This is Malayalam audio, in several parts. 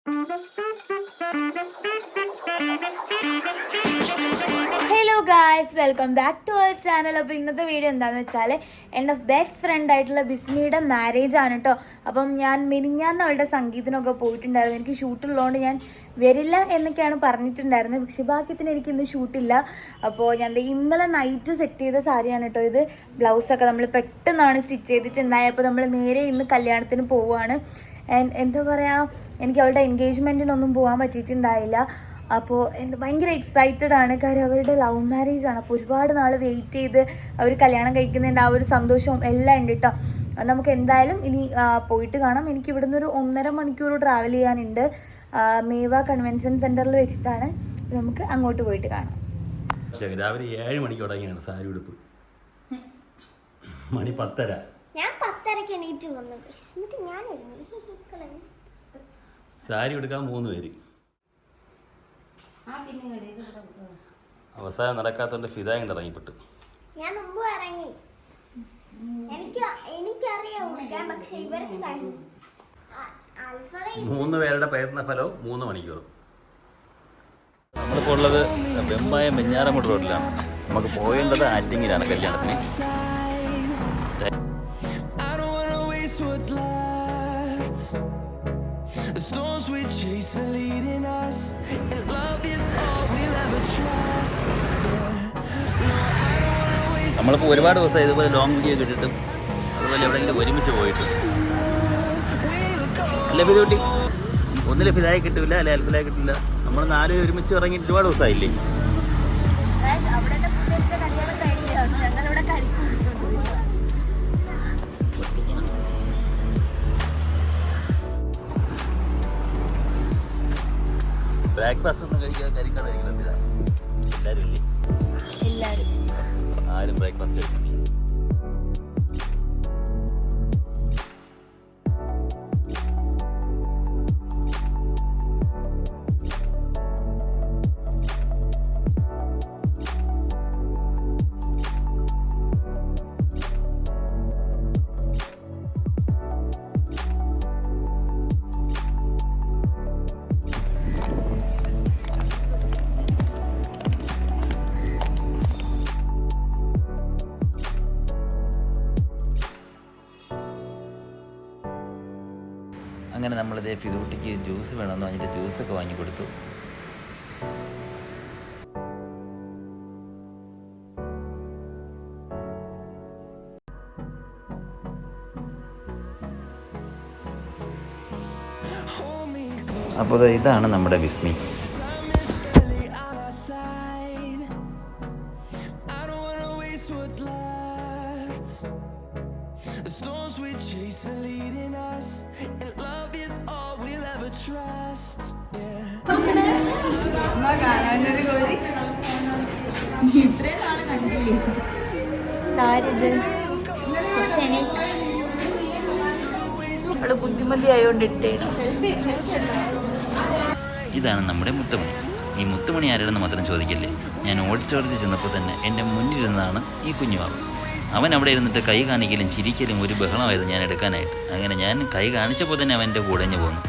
Hello guys, welcome back to our channel. അപ്പോൾ ഇന്നത്തെ വീഡിയോ എന്താണെന്ന് വെച്ചാൽ എൻ്റെ ബെസ്റ്റ് ഫ്രണ്ട് ആയിട്ടുള്ള ബിസ്മിയുടെ മാരേജ് ആണ് കേട്ടോ. അപ്പം ഞാൻ മിനിഞ്ഞാന്ന് അവളുടെ സംഗീതത്തിനൊക്കെ പോയിട്ടുണ്ടായിരുന്നു. എനിക്ക് ഷൂട്ടുള്ളതുകൊണ്ട് ഞാൻ വരില്ല എന്നൊക്കെയാണ് പറഞ്ഞിട്ടുണ്ടായിരുന്നത്. പക്ഷേ ഭാഗ്യത്തിന് എനിക്കിന്ന് ഷൂട്ടില്ല. അപ്പോൾ ഞാൻ ഇന്നലെ നൈറ്റ് സെറ്റ് ചെയ്ത സാരിയാണ് കേട്ടോ ഇത്. ബ്ലൗസൊക്കെ നമ്മൾ പെട്ടെന്നാണ് സ്റ്റിച്ച് ചെയ്തിട്ടുണ്ടായത്. അപ്പോൾ നമ്മൾ നേരെ ഇന്ന് കല്യാണത്തിന് പോവുകയാണ്. എന്താ പറയുക, എനിക്ക് അവളുടെ എൻഗേജ്മെൻറ്റിനൊന്നും പോകാൻ പറ്റിയിട്ടുണ്ടായില്ല. അപ്പോൾ ഭയങ്കര എക്സൈറ്റഡ് ആണ്. കാര്യം അവരുടെ ലവ് മാരേജ് ആണ്. അപ്പോൾ ഒരുപാട് നാൾ വെയിറ്റ് ചെയ്ത് അവർ കല്യാണം കഴിക്കുന്നതിൻ്റെ ആ ഒരു സന്തോഷവും എല്ലാം ഉണ്ട് കേട്ടോ. നമുക്ക് എന്തായാലും ഇനി പോയിട്ട് കാണാം. എനിക്ക് ഇവിടുന്ന് ഒരു 1.5 മണിക്കൂർ ട്രാവൽ ചെയ്യാനുണ്ട്. മേവ കൺവെൻഷൻ സെൻറ്ററിൽ വെച്ചിട്ടാണ്. നമുക്ക് അങ്ങോട്ട് പോയിട്ട് കാണാം. രാവിലെ 7 മണിക്ക് തുടങ്ങിയാണ് സാരി ഉടുപ്പ്. മണി 10:30. ഞാൻ 10:30 എണീറ്റ് വന്നത്. എന്നിട്ട് ഞാൻ സാരി എടുക്കാൻ 3 പേര്. അവസാനം നടക്കാത്തോണ്ട് ഫിദായിട്ട് ഇറങ്ങിപ്പെട്ടു. ഞാൻ മുമ്പ് ഇറങ്ങി. എനിക്കറിയാം, പക്ഷെ ഇവരെ 3 പേരുടെ പ്രയത്ന ഫലവും 3 മണിക്കൂർ. നമ്മളിപ്പോൾ ഉള്ളത് വെമ്പായം വെഞ്ഞാറമൂട് റോഡിലാണ്. നമുക്ക് പോകേണ്ടത് ആറ്റിങ്ങിലാണ് കല്യാണത്തിന്. The storms we chase are leading us, and love is all we'll ever trust. നമ്മളിപ്പോൾ ഒരുപാട് ദിവസം ഇതുപോലെ ലോങ് വീഡിയോ കിട്ടിയിട്ടും അതുപോലെ എവിടെയെങ്കിലും ഒരുമിച്ച് പോയിട്ടും അല്ല ഫിദൂട്ടി ഒന്നിൽ ഫിദായി കിട്ടില്ല, അല്ലെ അൽഫിലായി കിട്ടില്ല. നമ്മൾ 4 ഒരുമിച്ച് ഇറങ്ങിയിട്ട് ഒരുപാട് ദിവസമായില്ലേ. ബ്രേക്ക്ഫാസ്റ്റ് ഒന്നും കഴിക്കാൻ കരിക്കാതിരിക്കുന്നില്ല. എല്ലാവരും ഇല്ലേ? ആരും ബ്രേക്ക്ഫാസ്റ്റ് കഴിക്കുന്നില്ല. അങ്ങനെ നമ്മളിത് ഫിദൂട്ടിക്ക് ജ്യൂസ് വേണമെന്ന് പറഞ്ഞിട്ട് ജ്യൂസൊക്കെ വാങ്ങിക്കൊടുത്തു. അപ്പോൾ ഇതാണ് നമ്മുടെ ബിസ്മി. The storms we chase are leading us, and love is all we'll ever trust. ബുദ്ധിമതി ആയോണ്ട് ഇതാണ് നമ്മുടെ മുത്തുമണി. ഈ മുത്തുമണി ആരാണെന്ന് മാത്രം ചോദിക്കല്ലേ. ഞാൻ ഓടിച്ചോടിച്ച് ചെന്നപ്പോൾ തന്നെ എൻ്റെ മുന്നിലിരുന്നതാണ് ഈ കുഞ്ഞുമാവ്. അവൻ അവിടെ ഇരുന്നിട്ട് കൈ കാണിക്കലും ചിരിക്കലും ഒരു ബഹളമായത് ഞാൻ എടുക്കാനായിട്ട്. അങ്ങനെ ഞാൻ കൈ കാണിച്ചപ്പോൾ തന്നെ അവൻ എൻ്റെ കൂടെ പോന്നു.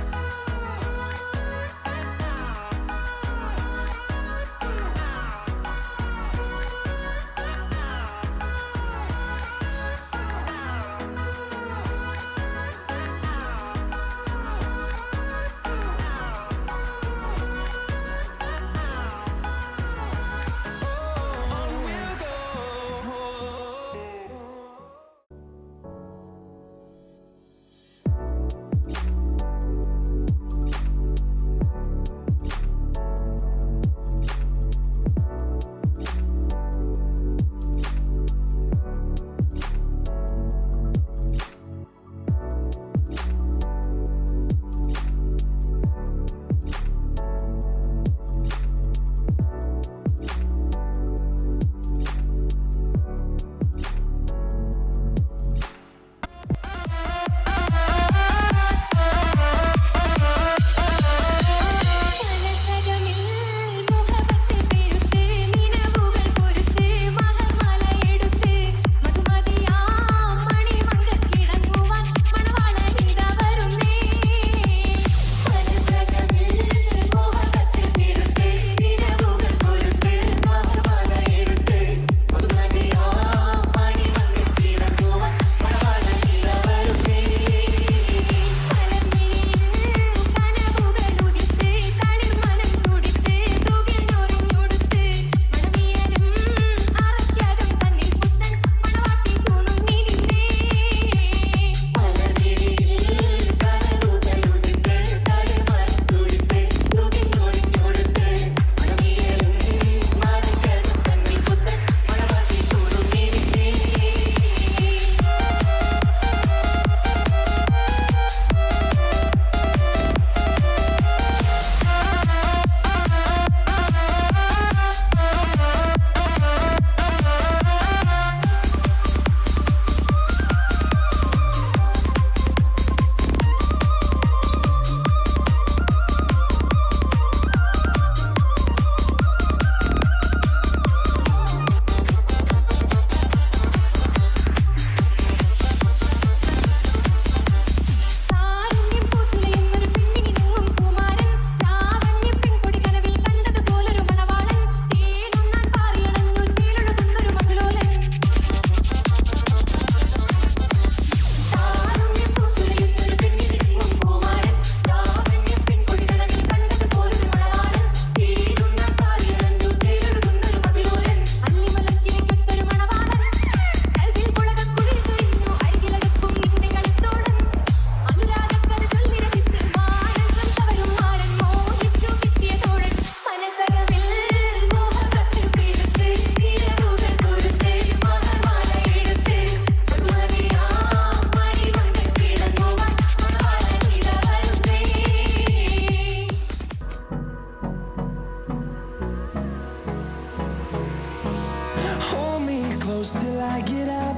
I get up.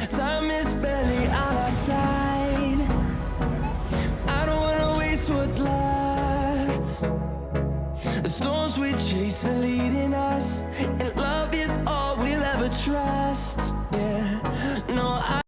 Time is barely on our side. I don't wanna waste what's left. The storms we chase are leading us,